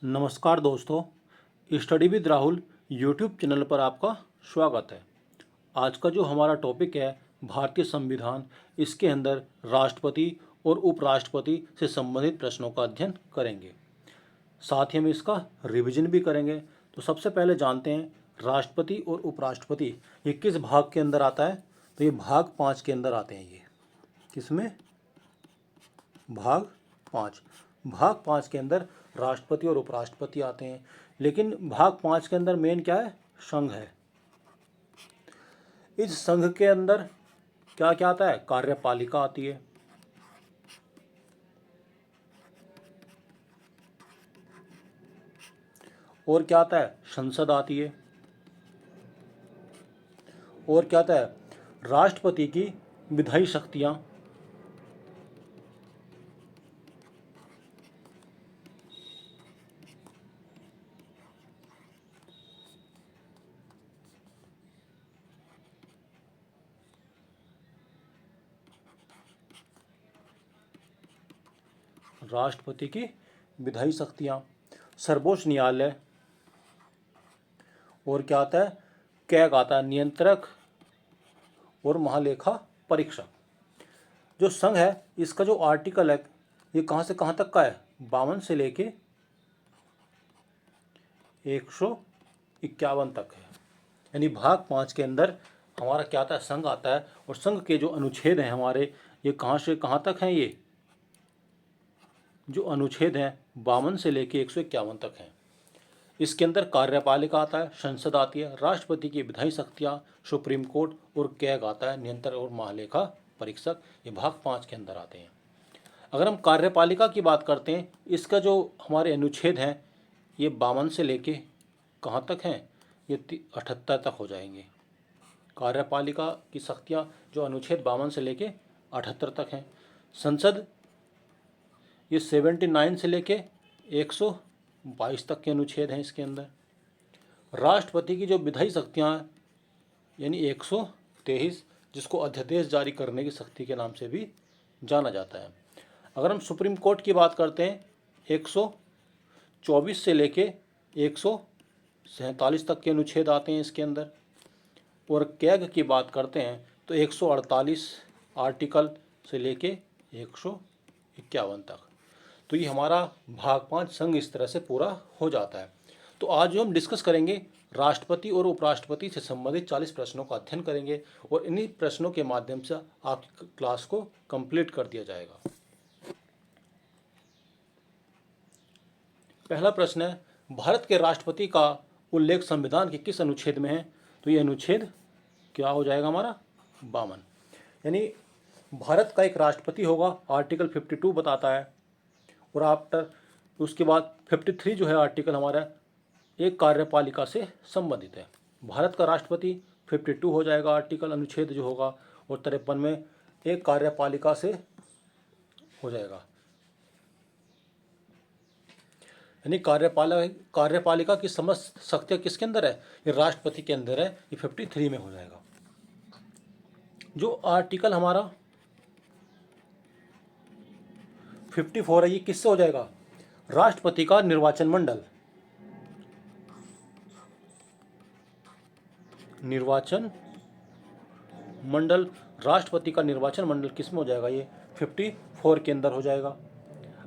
नमस्कार दोस्तों, study with Rahul YouTube channel पर आपका स्वागत है। आज का जो हमारा टॉपिक है भारतीय संविधान, इसके अंदर राष्ट्रपति और उपराष्ट्रपति से संबंधित प्रश्नों का अध्ययन करेंगे। साथ ही हम इसका रिवीजन भी करेंगे। तो सबसे पहले जानते हैं राष्ट्रपति और उपराष्ट्रपति ये किस भाग के अंदर आता है। तो ये भाग 5 के अंदर आते हैं। ये किसमें? भाग 5। भाग 5 के अंदर राष्ट्रपति और उपराष्ट्रपति आते हैं। लेकिन भाग 5 के अंदर मेन क्या है? संघ है। इस संघ के अंदर क्या क्या आता है? कार्यपालिका आती है, और क्या आता है? संसद आती है, और क्या आता है? राष्ट्रपति की विधायी शक्तियां, राष्ट्रपति की विधायी शक्तियां, सर्वोच्च न्यायालय, और क्या आता है? कैग आता है, नियंत्रक और महालेखा परीक्षक। जो संघ है इसका जो आर्टिकल है ये कहाँ से कहाँ तक का है? 52 से लेके 151 तक है। यानी भाग 5 के अंदर हमारा क्या आता है? संघ आता है। और संघ के जो अनुच्छेद हैं हमारे, ये कहाँ से कहाँ तक हैं? ये जो अनुच्छेद हैं 52 से लेके 151 तक हैं। इसके अंदर कार्यपालिका आता है, संसद आती है, राष्ट्रपति की विधायी शक्तियाँ, सुप्रीम कोर्ट, और कैग आता है, नियंत्रक और महालेखा परीक्षक। ये भाग 5 के अंदर आते हैं। अगर हम कार्यपालिका की बात करते हैं, इसका जो हमारे अनुच्छेद हैं ये 52 से लेके कहाँ तक हैं? ये 78 तक हो जाएंगे। कार्यपालिका की शक्तियाँ जो अनुच्छेद 52 से लेके 78 तक हैं। संसद ये 79 से लेके 122 तक के अनुच्छेद हैं इसके अंदर। राष्ट्रपति की जो विधायी शक्तियाँ यानी 123, जिसको अध्यादेश जारी करने की शक्ति के नाम से भी जाना जाता है। अगर हम सुप्रीम कोर्ट की बात करते हैं, 124 से लेके 147 तक के अनुच्छेद आते हैं इसके अंदर। और कैग की बात करते हैं तो 148 आर्टिकल से लेके 151 तक। तो ये हमारा भाग 5 संघ इस तरह से पूरा हो जाता है। तो आज जो हम डिस्कस करेंगे, राष्ट्रपति और उपराष्ट्रपति से संबंधित 40 प्रश्नों का अध्ययन करेंगे, और इन्हीं प्रश्नों के माध्यम से आपकी क्लास को कंप्लीट कर दिया जाएगा। पहला प्रश्न है, भारत के राष्ट्रपति का उल्लेख संविधान के किस अनुच्छेद में है? तो ये अनुच्छेद क्या हो जाएगा हमारा? 52। यानी भारत का एक राष्ट्रपति होगा, आर्टिकल 52 बताता है। और आफ्टर उसके बाद 53 जो है आर्टिकल हमारा एक कार्यपालिका से संबंधित है। भारत का राष्ट्रपति 52 हो जाएगा आर्टिकल, अनुच्छेद जो होगा, और 53 में एक कार्यपालिका से हो जाएगा। यानी कार्यपालिका की समस्त शक्तियाँ किसके अंदर है? ये राष्ट्रपति के अंदर है। ये 53 में हो जाएगा। जो आर्टिकल हमारा 54 है, ये किससे हो जाएगा? राष्ट्रपति का निर्वाचन मंडल। निर्वाचन मंडल, राष्ट्रपति का निर्वाचन मंडल किस में हो जाएगा? ये 54 के अंदर हो जाएगा।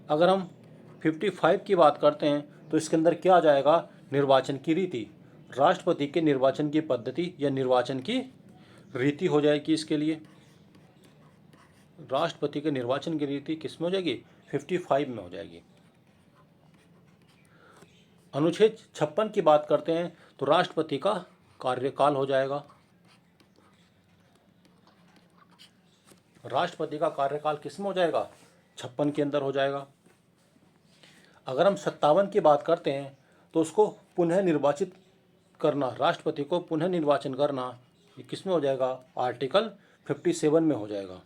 अगर हम 55 की बात करते हैं तो इसके अंदर क्या आ जाएगा? निर्वाचन की रीति। राष्ट्रपति के निर्वाचन की पद्धति या निर्वाचन की रीति हो जाएगी इसके लिए। राष्ट्रपति के निर्वाचन की रीति किस में हो जाएगी? 55 में हो जाएगी। अनुच्छेद 56 की बात करते हैं तो राष्ट्रपति का कार्यकाल हो जाएगा। राष्ट्रपति का कार्यकाल किस में हो जाएगा? 56 के अंदर हो जाएगा। अगर हम 57 की बात करते हैं तो उसको पुनः निर्वाचित करना, राष्ट्रपति को पुनः निर्वाचन करना, ये किस में हो जाएगा? आर्टिकल 57 में हो जाएगा।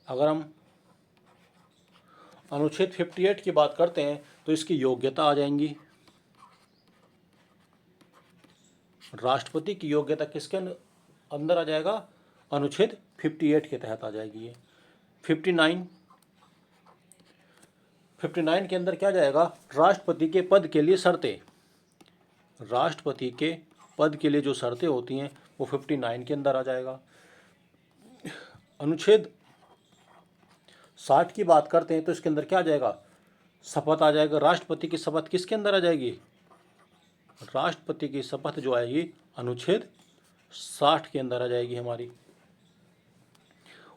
अगर हम अनुच्छेद 58 की बात करते हैं तो इसकी योग्यता आ जाएंगी। राष्ट्रपति की योग्यता किसके अंदर आ जाएगा? अनुच्छेद 58 के तहत आ जाएगी ये। 59 के अंदर क्या जाएगा, राष्ट्रपति के पद के लिए शर्तें। राष्ट्रपति के पद के लिए जो शर्तें होती हैं वो 59 के अंदर आ जाएगा। अनुच्छेद 60 की बात करते हैं तो इसके अंदर क्या आ जाएगा, शपथ आ जाएगा। राष्ट्रपति की शपथ किसके अंदर आ जाएगी, राष्ट्रपति की शपथ जो आएगी अनुच्छेद 60 के अंदर आ जाएगी हमारी।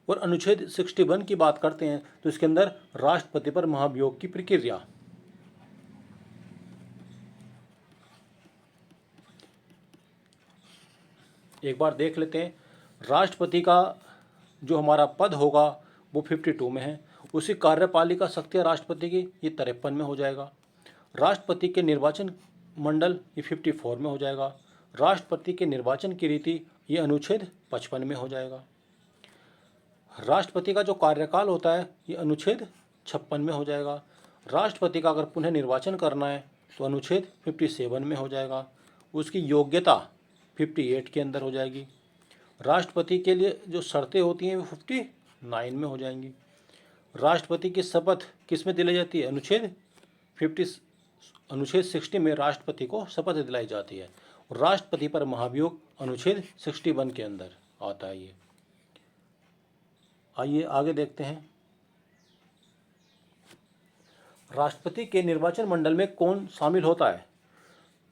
और अनुच्छेद 61 की बात करते हैं तो इसके अंदर राष्ट्रपति पर महाभियोग की प्रक्रिया। एक बार देख लेते हैं, राष्ट्रपति का जो हमारा पद होगा वो 52 में है। उसी कार्यपालिका शक्तियाँ राष्ट्रपति की ये 53 में हो जाएगा। राष्ट्रपति के निर्वाचन मंडल ये 54 में हो जाएगा। राष्ट्रपति के निर्वाचन की रीति ये अनुच्छेद 55 में हो जाएगा। राष्ट्रपति का जो कार्यकाल होता है ये अनुच्छेद 56 में हो जाएगा। राष्ट्रपति का अगर पुनः निर्वाचन करना है तो अनुच्छेद 57 में हो जाएगा। उसकी योग्यता 58 के अंदर हो जाएगी। राष्ट्रपति के लिए जो शर्तें होती हैं वो 59 में हो जाएंगी। राष्ट्रपति की शपथ किस में दिलाई जाती है, अनुच्छेद 60 में राष्ट्रपति को शपथ दिलाई जाती है। और राष्ट्रपति पर महाभियोग अनुच्छेद 61 के अंदर आता है ये। आइए आगे देखते हैं, राष्ट्रपति के निर्वाचन मंडल में कौन शामिल होता है।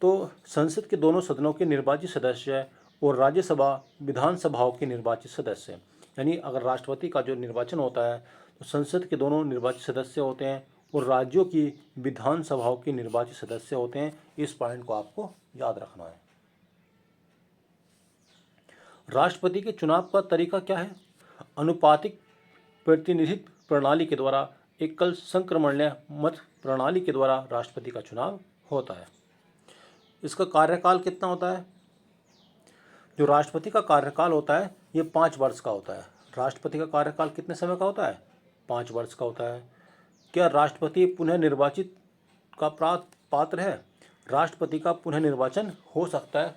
तो संसद के दोनों सदनों के निर्वाचित सदस्य और राज्यसभा विधानसभाओं के निर्वाचित सदस्य। यानी अगर राष्ट्रपति का जो निर्वाचन होता है तो संसद के दोनों निर्वाचित सदस्य होते हैं और राज्यों की विधानसभाओं के निर्वाचित सदस्य होते हैं। इस पॉइंट को आपको याद रखना है। राष्ट्रपति के चुनाव का तरीका क्या है, अनुपातिक प्रतिनिधित्व प्रणाली के द्वारा, एकल संक्रमणीय मत प्रणाली के द्वारा राष्ट्रपति का चुनाव होता है। इसका कार्यकाल कितना होता है, जो राष्ट्रपति का कार्यकाल होता है ये 5 वर्ष का होता है। राष्ट्रपति का कार्यकाल कितने समय का होता है, 5 वर्ष का होता है। क्या राष्ट्रपति पुनः निर्वाचित का पात्र है, राष्ट्रपति का पुनः निर्वाचन हो सकता है।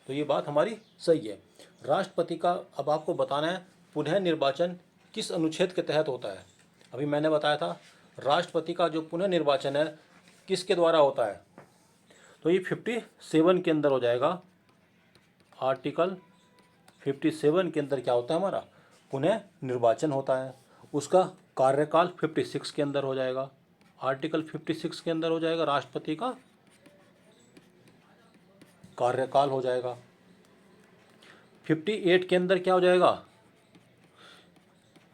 तो ये बात हमारी सही है। राष्ट्रपति का अब आपको बताना है पुनः निर्वाचन किस अनुच्छेद के तहत होता है। अभी मैंने बताया था राष्ट्रपति का जो पुनः निर्वाचन है किसके द्वारा होता है, तो ये 57 के अंदर हो जाएगा। आर्टिकल 57 के अंदर क्या होता है, हमारा पुनः निर्वाचन होता है। उसका कार्यकाल 56 के अंदर हो जाएगा। आर्टिकल 56 के अंदर हो जाएगा राष्ट्रपति का कार्यकाल हो जाएगा। 58 के अंदर क्या हो जाएगा,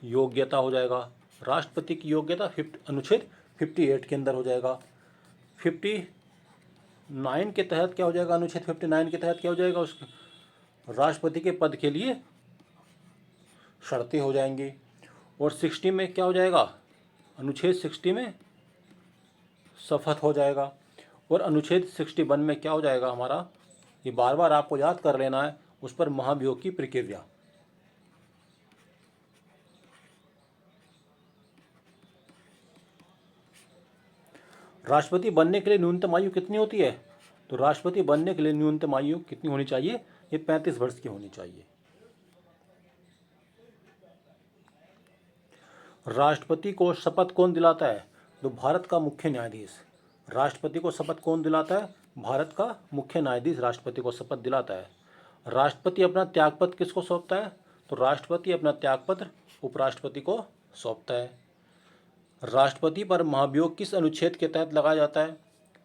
योग्यता हो जाएगा। राष्ट्रपति की योग्यता अनुच्छेद 58 के अंदर हो जाएगा। 59 के तहत क्या हो जाएगा, अनुच्छेद 59 के तहत क्या हो जाएगा, उसके राष्ट्रपति के पद के लिए शर्तें हो जाएंगी। और 60 में क्या हो जाएगा, अनुच्छेद 60 में शपथ हो जाएगा। और अनुच्छेद 61 में क्या हो जाएगा हमारा, ये बार बार आपको याद कर लेना है, उस पर महाभियोग की प्रक्रिया। राष्ट्रपति बनने के लिए न्यूनतम आयु कितनी होती है, तो राष्ट्रपति बनने के लिए न्यूनतम आयु कितनी होनी चाहिए, ये 35 वर्ष की होनी चाहिए। राष्ट्रपति को शपथ कौन दिलाता है, तो भारत का मुख्य न्यायाधीश। राष्ट्रपति को शपथ कौन दिलाता है, भारत का मुख्य न्यायाधीश राष्ट्रपति को शपथ दिलाता है। राष्ट्रपति अपना त्यागपत्र किसको सौंपता है, तो राष्ट्रपति अपना त्यागपत्र उपराष्ट्रपति को सौंपता है। राष्ट्रपति पर महाभियोग किस अनुच्छेद के तहत लगाया जाता है,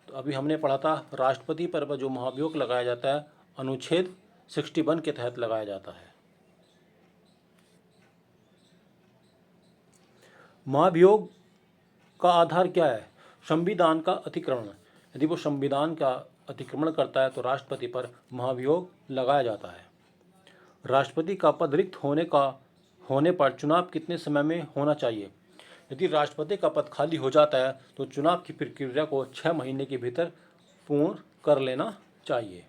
तो अभी हमने पढ़ा था राष्ट्रपति पर जो महाभियोग लगाया जाता है अनुच्छेद 61 के तहत लगाया जाता है। महाभियोग का आधार क्या है, संविधान का अतिक्रमण। यदि वो संविधान का अतिक्रमण करता है तो राष्ट्रपति पर महाभियोग लगाया जाता है। राष्ट्रपति का पद रिक्त होने पर चुनाव कितने समय में होना चाहिए। यदि राष्ट्रपति का पद खाली हो जाता है तो चुनाव की प्रक्रिया को 6 महीने के भीतर पूर्ण कर लेना चाहिए।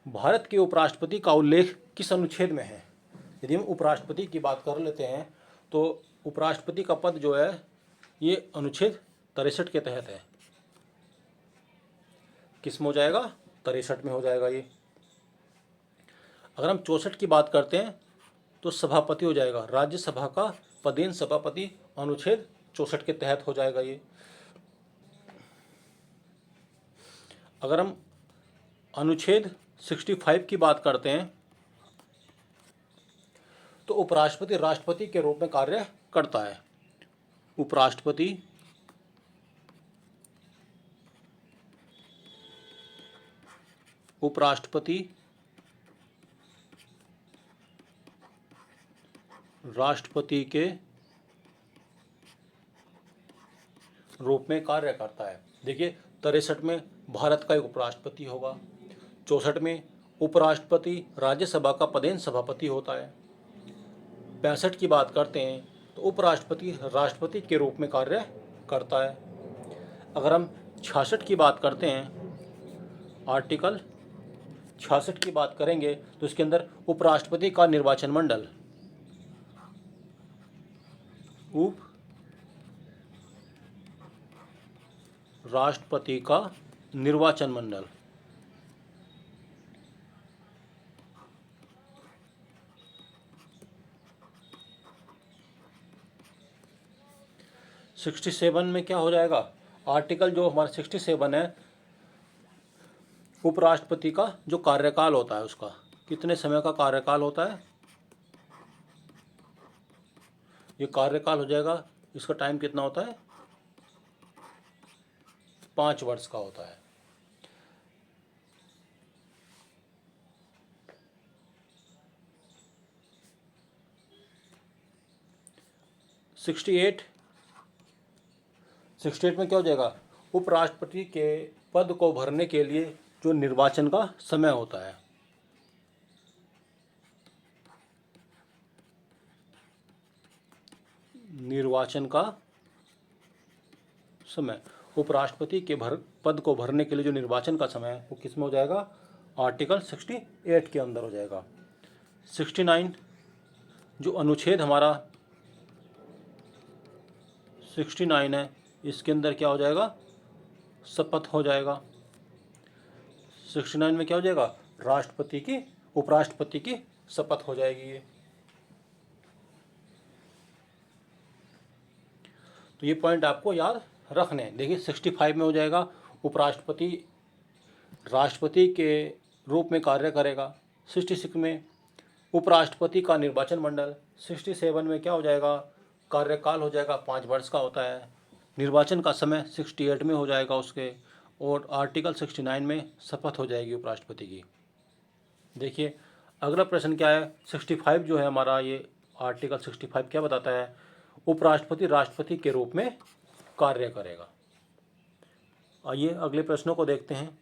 भारत के उपराष्ट्रपति का उल्लेख किस अनुच्छेद में है। यदि हम उपराष्ट्रपति की बात कर लेते हैं तो उपराष्ट्रपति का पद जो है ये अनुच्छेद 63 के तहत है। किस में हो जाएगा? 63 में हो जाएगा ये। अगर हम 64 की बात करते हैं तो सभापति हो जाएगा, राज्यसभा का पदेन सभापति अनुच्छेद 64 के तहत हो जाएगा ये। अगर हम अनुच्छेद 65 की बात करते हैं तो उपराष्ट्रपति राष्ट्रपति के रूप में कार्य करता है। उपराष्ट्रपति राष्ट्रपति के रूप में कार्य करता है। देखिए 63 में भारत का एक उपराष्ट्रपति होगा, 64 में उपराष्ट्रपति राज्यसभा का पदेन सभापति होता है, 65 की बात करते हैं तो उपराष्ट्रपति राष्ट्रपति के रूप में कार्य करता है। अगर हम 66 की बात करते हैं, आर्टिकल 66 की बात करेंगे तो इसके अंदर उपराष्ट्रपति का निर्वाचन मंडल, उप राष्ट्रपति का निर्वाचन मंडल, सिक्सटी 67 में क्या हो जाएगा? आर्टिकल जो हमारा 67 है, उपराष्ट्रपति का जो कार्यकाल होता है उसका कितने समय का कार्यकाल होता है, ये कार्यकाल हो जाएगा, इसका टाइम कितना होता है? 5 वर्ष का होता है। सिक्सटी एट में क्या हो जाएगा? उपराष्ट्रपति के पद को भरने के लिए जो निर्वाचन का समय होता है, निर्वाचन का समय, उपराष्ट्रपति के पद को भरने के लिए जो निर्वाचन का समय है वो किस में हो जाएगा? आर्टिकल 68 के अंदर हो जाएगा। 69 जो अनुच्छेद हमारा 69 है, इसके अंदर क्या हो जाएगा? शपथ हो जाएगा। 69 में क्या हो जाएगा? राष्ट्रपति की उपराष्ट्रपति की शपथ हो जाएगी ये। तो ये पॉइंट आपको याद रखने हैं। देखिए 65 में हो जाएगा उपराष्ट्रपति राष्ट्रपति के रूप में कार्य करेगा। 66 में उपराष्ट्रपति का निर्वाचन मंडल। 67 में क्या हो जाएगा? कार्यकाल हो जाएगा, 5 वर्ष का होता है। निर्वाचन का समय 68 में हो जाएगा उसके, और आर्टिकल 69 में शपथ हो जाएगी उपराष्ट्रपति की। देखिए अगला प्रश्न क्या है? 65 जो है हमारा, ये आर्टिकल 65 क्या बताता है? उपराष्ट्रपति राष्ट्रपति के रूप में कार्य करेगा। आइए अगले प्रश्नों को देखते हैं।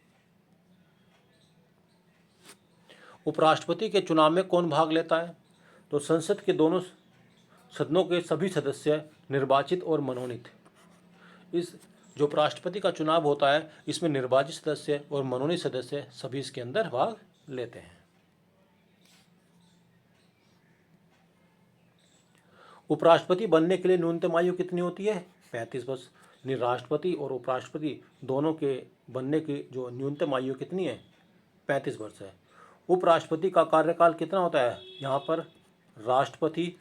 उपराष्ट्रपति के चुनाव में कौन भाग लेता है? तो संसद के दोनों सदनों के सभी सदस्य निर्वाचित और मनोनीत। इस जो उपराष्ट्रपति का चुनाव होता है इसमें निर्वाचित सदस्य और मनोनीत सदस्य सभी इसके अंदर भाग लेते हैं। उपराष्ट्रपति बनने के लिए न्यूनतम आयु कितनी होती है? 35 वर्ष। यानी राष्ट्रपति और उपराष्ट्रपति दोनों के बनने की जो न्यूनतम आयु कितनी है? 35 वर्ष है। उपराष्ट्रपति का कार्यकाल कितना होता है? यहाँ पर राष्ट्रपति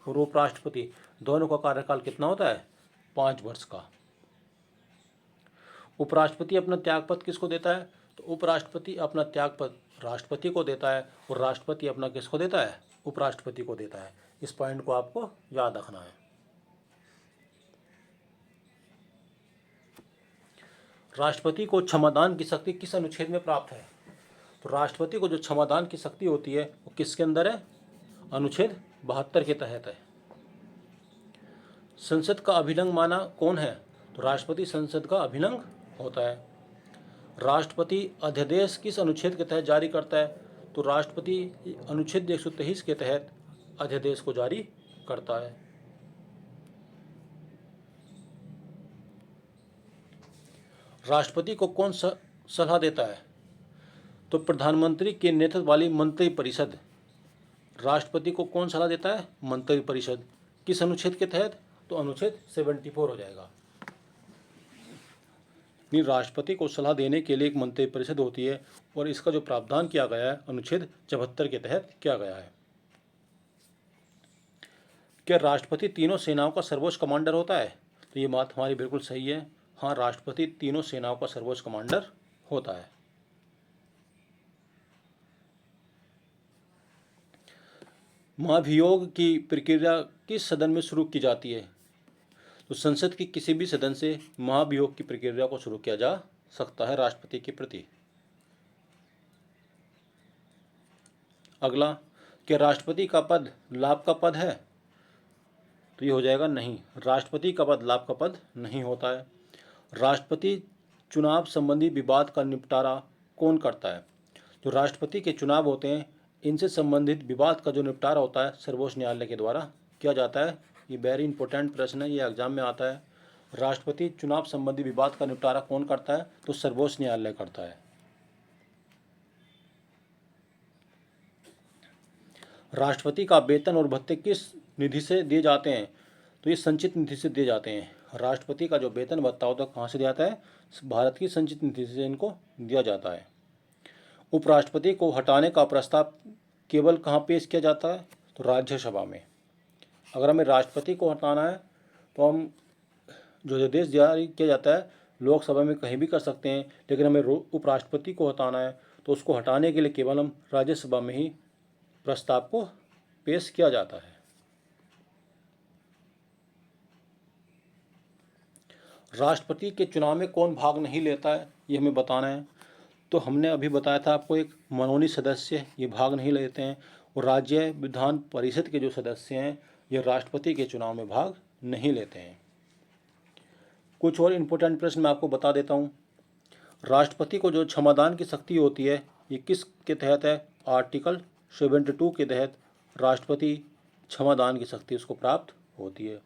और उपराष्ट्रपति दोनों का कार्यकाल कितना होता है? 5 वर्ष का। उपराष्ट्रपति अपना त्यागपत्र किसको देता है? तो उपराष्ट्रपति अपना त्यागपत्र राष्ट्रपति को देता है, और राष्ट्रपति अपना किसको देता है? उपराष्ट्रपति को देता है। इस पॉइंट को आपको याद रखना है। राष्ट्रपति को क्षमादान की शक्ति किस अनुच्छेद में प्राप्त है? तो राष्ट्रपति को जो क्षमादान की शक्ति होती है वो किसके अंदर है? अनुच्छेद 72 के तहत है। संसद का अभिलंग माना कौन है? तो राष्ट्रपति संसद का अभिलंग होता है। राष्ट्रपति अध्यादेश किस अनुच्छेद के तहत जारी करता है? तो राष्ट्रपति अनुच्छेद 123 के तहत अध्यादेश को जारी करता है। राष्ट्रपति को कौन सलाह देता है? तो प्रधानमंत्री के नेतृत्व वाली मंत्रिपरिषद। राष्ट्रपति को कौन सलाह देता है? मंत्रिपरिषद। किस अनुच्छेद के तहत? तो अनुच्छेद 74 हो जाएगा। नहीं, राष्ट्रपति को सलाह देने के लिए एक मंत्रिपरिषद होती है और इसका जो प्रावधान किया गया है अनुच्छेद 74 के तहत किया गया है। क्या राष्ट्रपति तीनों सेनाओं का सर्वोच्च कमांडर होता है? तो ये बात हमारी बिल्कुल सही है। हाँ, राष्ट्रपति तीनों सेनाओं का सर्वोच्च कमांडर होता है। महाभियोग की प्रक्रिया किस सदन में शुरू की जाती है? तो संसद की किसी भी सदन से महाभियोग की प्रक्रिया को शुरू किया जा सकता है राष्ट्रपति के प्रति। अगला, क्या राष्ट्रपति का पद लाभ का पद है? तो ये हो जाएगा नहीं, राष्ट्रपति का पद लाभ का पद नहीं होता है। राष्ट्रपति चुनाव संबंधी विवाद का निपटारा कौन करता है? जो राष्ट्रपति के चुनाव होते हैं इनसे संबंधित विवाद का जो निपटारा होता है सर्वोच्च न्यायालय के द्वारा किया जाता है। ये वेरी इंपॉर्टेंट प्रश्न है, ये एग्जाम में आता है। राष्ट्रपति चुनाव संबंधी विवाद का निपटारा कौन करता है? तो सर्वोच्च न्यायालय करता है। राष्ट्रपति का वेतन और भत्ते किस निधि से दिए जाते हैं? तो ये संचित निधि से दिए जाते हैं। राष्ट्रपति का जो वेतन भत्ता होता है कहाँ से दिया जाता है? भारत की संचित निधि से इनको दिया जाता है। उपराष्ट्रपति को हटाने का प्रस्ताव केवल कहाँ पेश किया जाता है? तो राज्यसभा में। अगर हमें राष्ट्रपति को हटाना है तो हम जो आदेश जारी किया जाता है लोकसभा में कहीं भी कर सकते हैं, लेकिन हमें उपराष्ट्रपति को हटाना है तो उसको हटाने के लिए केवल हम राज्यसभा में ही प्रस्ताव को पेश किया जाता है। राष्ट्रपति के चुनाव में कौन भाग नहीं लेता है ये हमें बताना है। तो हमने अभी बताया था आपको, एक मनोनीत सदस्य ये भाग नहीं लेते हैं और राज्य विधान परिषद के जो सदस्य हैं ये राष्ट्रपति के चुनाव में भाग नहीं लेते हैं। कुछ और इम्पोर्टेंट प्रश्न मैं आपको बता देता हूँ। राष्ट्रपति को जो क्षमादान की शक्ति होती है ये किस के तहत है? आर्टिकल 72 के तहत राष्ट्रपति क्षमादान की शक्ति उसको प्राप्त होती है।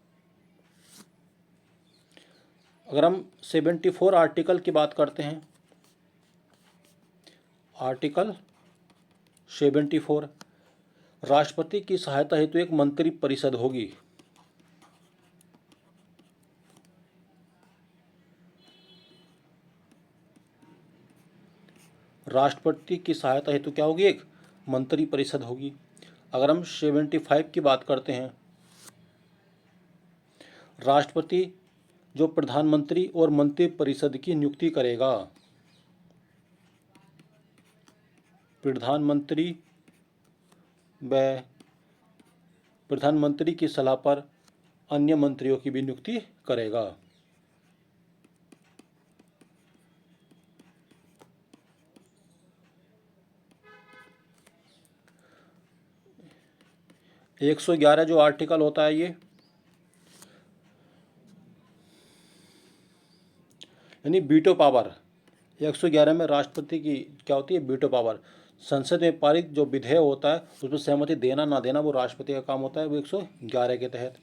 अगर हम 74 आर्टिकल की बात करते हैं, आर्टिकल 74, राष्ट्रपति की सहायता हेतु एक मंत्री परिषद होगी। राष्ट्रपति की सहायता हेतु क्या होगी? एक मंत्री परिषद होगी। अगर हम 75 की बात करते हैं, राष्ट्रपति जो प्रधानमंत्री और मंत्री परिषद की नियुक्ति करेगा, प्रधानमंत्री व प्रधानमंत्री की सलाह पर अन्य मंत्रियों की भी नियुक्ति करेगा। एक 111 जो आर्टिकल होता है ये यानी वीटो पावर, 111 में राष्ट्रपति की क्या होती है? Veto power. संसद में पारित जो विधेयक होता है उसमें सहमति देना ना देना वो राष्ट्रपति का काम होता है, वो 111 के तहत।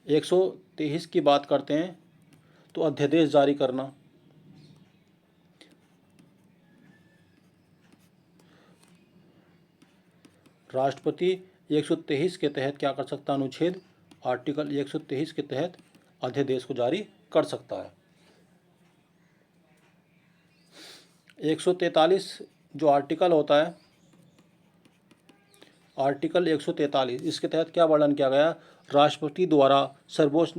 123 की बात करते हैं तो अध्यादेश जारी करना। राष्ट्रपति 123 के तहत क्या कर सकता है? अनुच्छेद आर्टिकल 123 के तहत अध्यादेश को जारी कर सकता है। 143 जो आर्टिकल होता है, आर्टिकल 143, इसके तहत क्या वर्णन किया गया? राष्ट्रपति द्वारा सर्वोच्च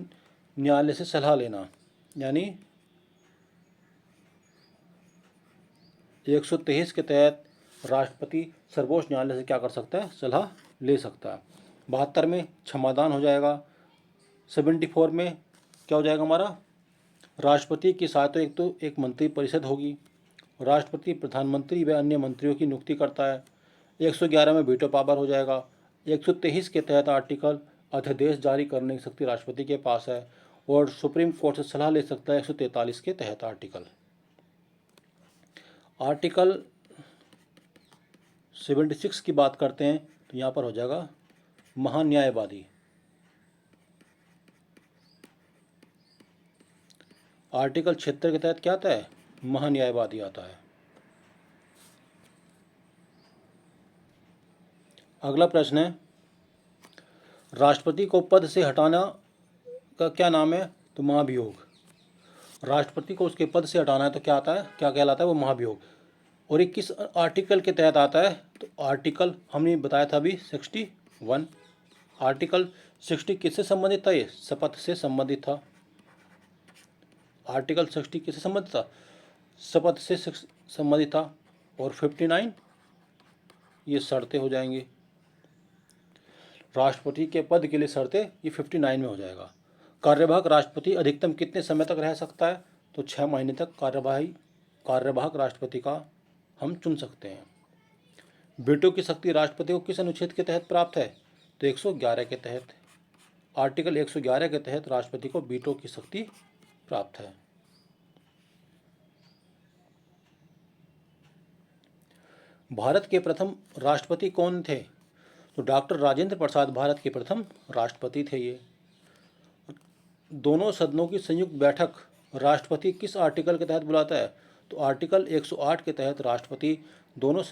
न्यायालय से सलाह लेना। यानी 123 के तहत राष्ट्रपति सर्वोच्च न्यायालय से क्या कर सकता है? सलाह ले सकता है। 72 में क्षमादान हो जाएगा। 74 में क्या हो जाएगा हमारा? राष्ट्रपति की सहायता एक तो एक मंत्री परिषद होगी। राष्ट्रपति प्रधानमंत्री व अन्य मंत्रियों की नियुक्ति करता है। 111 में वीटो पावर हो जाएगा। 123 के तहत आर्टिकल अध्यादेश जारी करने की शक्ति राष्ट्रपति के पास है और सुप्रीम कोर्ट से सलाह ले सकता है 143 के तहत आर्टिकल 76 की बात करते हैं तो यहाँ पर हो जाएगा महान्यायवादी। आर्टिकल 76 के तहत क्या आता है? महान्यायवादी आता है। अगला प्रश्न है, राष्ट्रपति को पद से हटाना का क्या नाम है? तो महाभियोग। राष्ट्रपति को उसके पद से हटाना है तो क्या आता है, क्या कहलाता है वो, महाभियोग। और ये किस आर्टिकल के तहत आता है, तो आर्टिकल हमने बताया था अभी 61। आर्टिकल 60 किससे संबंधित था, ये शपथ से संबंधित था। आर्टिकल 60 किससे संबंधित था, शपथ से संबंधित था। और 59 ये शर्तें हो जाएंगी, राष्ट्रपति के पद के लिए शर्तें, ये 59 में हो जाएगा। कार्यवाहक राष्ट्रपति अधिकतम कितने समय तक रह सकता है, तो 6 महीने तक कार्यवाहक राष्ट्रपति का हम चुन सकते हैं। वीटो की शक्ति राष्ट्रपति को किस अनुच्छेद के तहत प्राप्त है, तो 111 के तहत। आर्टिकल 111 के तहत राष्ट्रपति को वीटो की शक्ति प्राप्त है। भारत के प्रथम राष्ट्रपति कौन थे, तो डॉक्टर राजेंद्र प्रसाद भारत के प्रथम राष्ट्रपति थे। ये दोनों सदनों की संयुक्त बैठक राष्ट्रपति किस आर्टिकल के तहत बुलाता है, तो आर्टिकल 108 के तहत राष्ट्रपति दोनों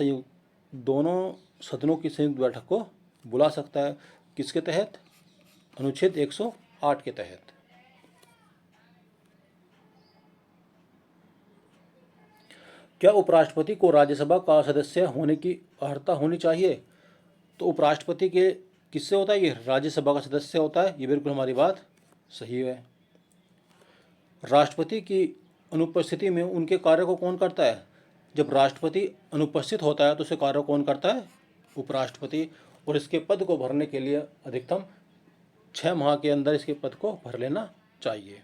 सदनों की संयुक्त बैठक को बुला सकता है। किसके तहत, अनुच्छेद 108 के तहत। क्या उपराष्ट्रपति को राज्यसभा का सदस्य होने की अर्हता होनी चाहिए, तो उपराष्ट्रपति के किससे होता है, ये राज्यसभा का सदस्य होता है। ये बिल्कुल हमारी बात सही है। राष्ट्रपति की अनुपस्थिति में उनके कार्य को कौन करता है, जब राष्ट्रपति अनुपस्थित होता है तो उसे कार्य कौन करता है, उपराष्ट्रपति। और इसके पद को भरने के लिए अधिकतम 6 माह के अंदर इसके पद को भर लेना चाहिए।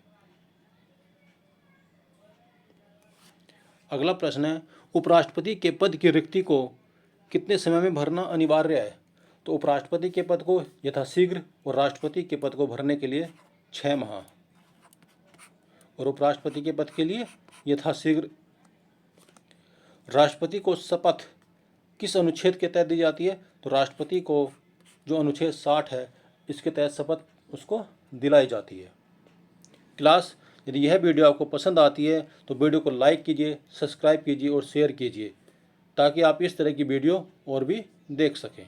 अगला प्रश्न है, उपराष्ट्रपति के पद की रिक्ति को कितने समय में भरना अनिवार्य है, तो उपराष्ट्रपति के पद को यथाशीघ्र और राष्ट्रपति के पद को भरने के लिए 6 माह, और उपराष्ट्रपति के पद के लिए यथाशीघ्र। राष्ट्रपति को शपथ किस अनुच्छेद के तहत दी जाती है, तो राष्ट्रपति को जो अनुच्छेद 60 है इसके तहत शपथ उसको दिलाई जाती है। क्लास, यदि यह वीडियो आपको पसंद आती है तो वीडियो को लाइक कीजिए, सब्सक्राइब कीजिए और शेयर कीजिए, ताकि आप इस तरह की वीडियो और भी देख सकें।